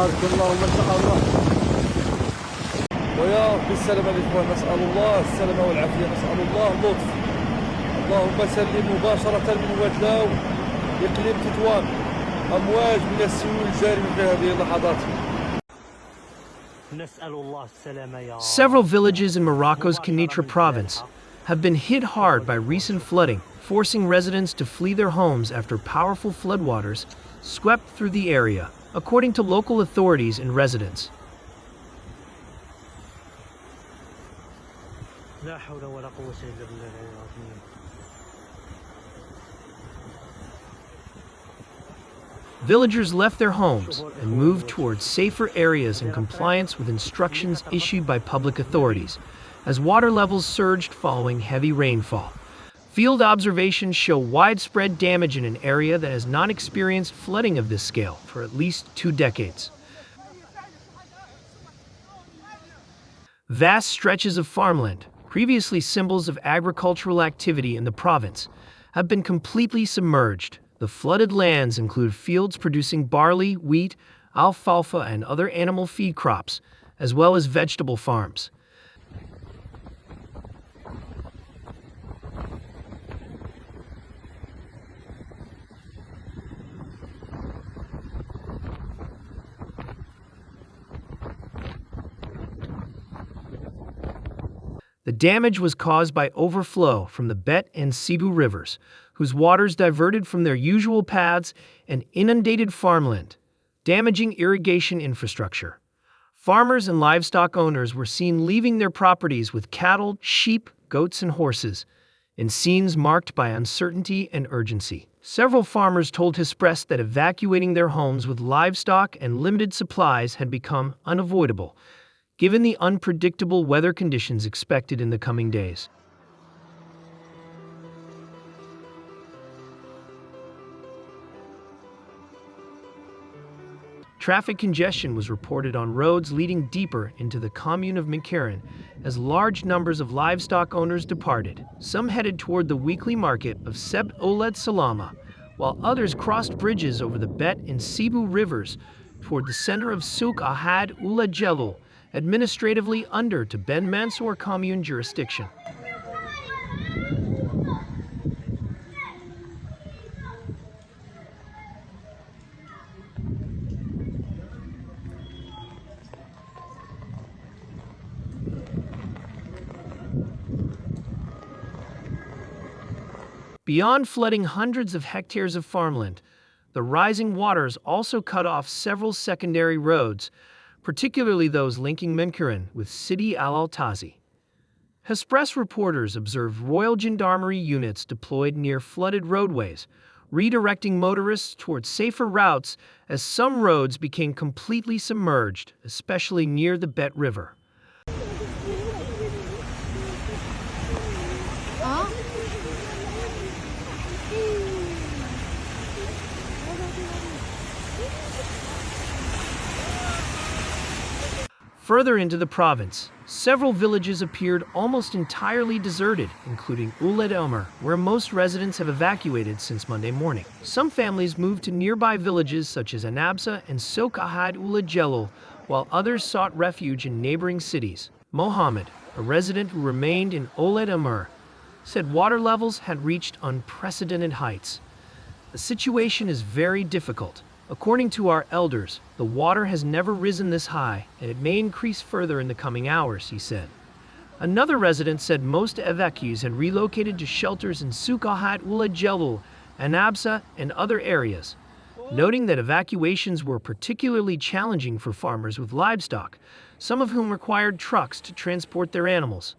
بارك الله ما شاء الله. ويا بالسلامة الإخوان، نسأل الله السلامة والعافية، نسأل الله اللطف. اللهم سلم مباشرة من ودلاو إقليم تطوان أمواج من السيول الجاري في هذه اللحظات. Several villages in Morocco's Kenitra province have been hit hard by recent flooding, forcing residents to flee their homes after powerful floodwaters swept through the area, according to local authorities and residents. Villagers left their homes and moved towards safer areas in compliance with instructions issued by public authorities, as water levels surged following heavy rainfall. Field observations show widespread damage in an area that has not experienced flooding of this scale for at least 2 decades. Vast stretches of farmland, previously symbols of agricultural activity in the province, have been completely submerged. The flooded lands include fields producing barley, wheat, alfalfa, and other animal feed crops, as well as vegetable farms. The damage was caused by overflow from the Bet and Cebu rivers, whose waters diverted from their usual paths and inundated farmland, damaging irrigation infrastructure. Farmers and livestock owners were seen leaving their properties with cattle, sheep, goats, and horses, in scenes marked by uncertainty and urgency. Several farmers told Express that evacuating their homes with livestock and limited supplies had become unavoidable, given the unpredictable weather conditions expected in the coming days. Traffic congestion was reported on roads leading deeper into the commune of Mikiran as large numbers of livestock owners departed. Some headed toward the weekly market of Sebt Oled Salama, while others crossed bridges over the Bet and Cebu rivers toward the center of Souk Ahad Ula Jelul, administratively under to Ben Mansour commune jurisdiction. Beyond flooding hundreds of hectares of farmland, the rising waters also cut off several secondary roads, particularly those linking Menkiran with Sidi Al-Tazi. Express reporters observed Royal Gendarmerie units deployed near flooded roadways, redirecting motorists towards safer routes as some roads became completely submerged, especially near the Bet River. Further into the province, several villages appeared almost entirely deserted, including Uled Omer, where most residents have evacuated since Monday morning. Some families moved to nearby villages such as Anabsa and Souk Ahad Uled Jelul, while others sought refuge in neighboring cities. Mohammed, a resident who remained in Uled Omer, said water levels had reached unprecedented heights. The situation is very difficult. According to our elders, the water has never risen this high, and it may increase further in the coming hours, he said. Another resident said most evacuees had relocated to shelters in Souk Ahad Ula Jelul, Anabsa, and other areas, noting that evacuations were particularly challenging for farmers with livestock, some of whom required trucks to transport their animals.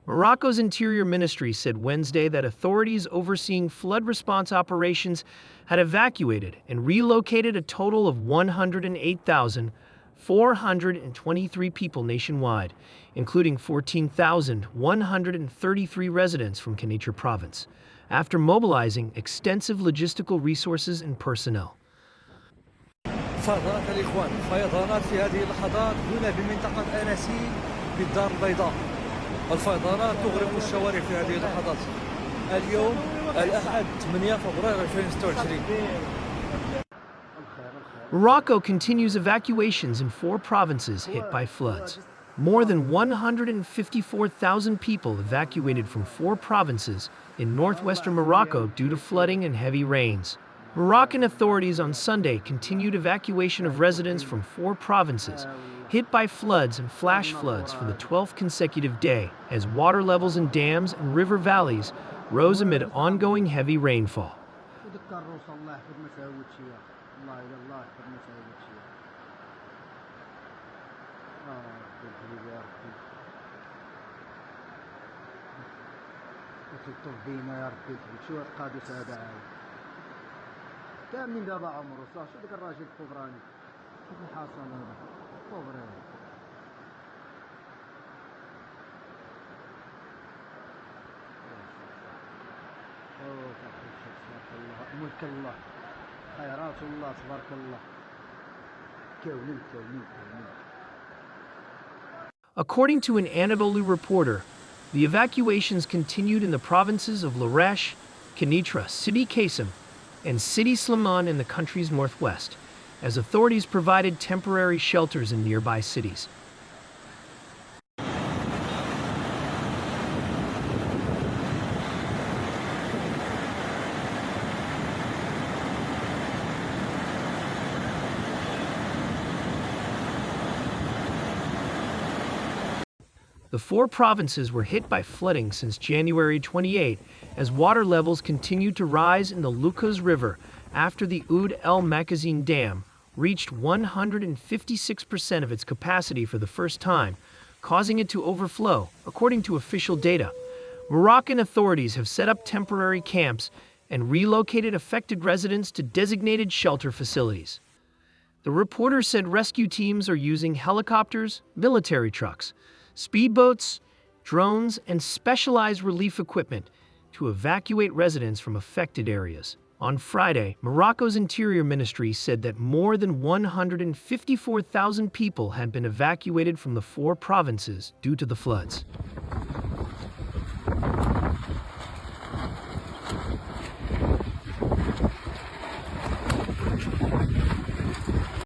Morocco's Interior Ministry said Wednesday that authorities overseeing flood response operations had evacuated and relocated a total of 108,423 people nationwide, including 14,133 residents from Kenitra province, after mobilizing extensive logistical resources and personnel. فيضانات الإخوان، فيضانات في هذه اللحظات هنا بمنطقة أناسي بالدار البيضاء. الفيضانات تغرق الشوارع في هذه اللحظات. اليوم الأحد 8 فبراير 2026. Morocco continues evacuations in 4 provinces hit by floods. More than 154,000 people evacuated from 4 provinces in northwestern Morocco due to flooding and heavy rains. Moroccan authorities on Sunday continued evacuation of residents from 4 provinces hit by floods and flash floods for the 12th consecutive day as water levels in dams and river valleys rose amid ongoing heavy rainfall. كاملين دابا عمره صح شو داك الراجل الكبراني شوف اللي حاصل هذا كبراني اوه تبارك الله ملك الله خيرات الله تبارك الله كونين. According to an Anadolu reporter, the evacuations continued in the provinces of Larash, Kenitra, Sidi Kasem, and Sidi Slimane in the country's northwest, as authorities provided temporary shelters in nearby cities. The 4 provinces were hit by flooding since January 28 as water levels continued to rise in the Lucas River after the Oud El-Makazine Dam reached 156% of its capacity for the first time, causing it to overflow, according to official data. Moroccan authorities have set up temporary camps and relocated affected residents to designated shelter facilities. The reporter said rescue teams are using helicopters, military trucks, speedboats, drones, and specialized relief equipment to evacuate residents from affected areas. On Friday, Morocco's Interior Ministry said that more than 154,000 people had been evacuated from the 4 provinces due to the floods.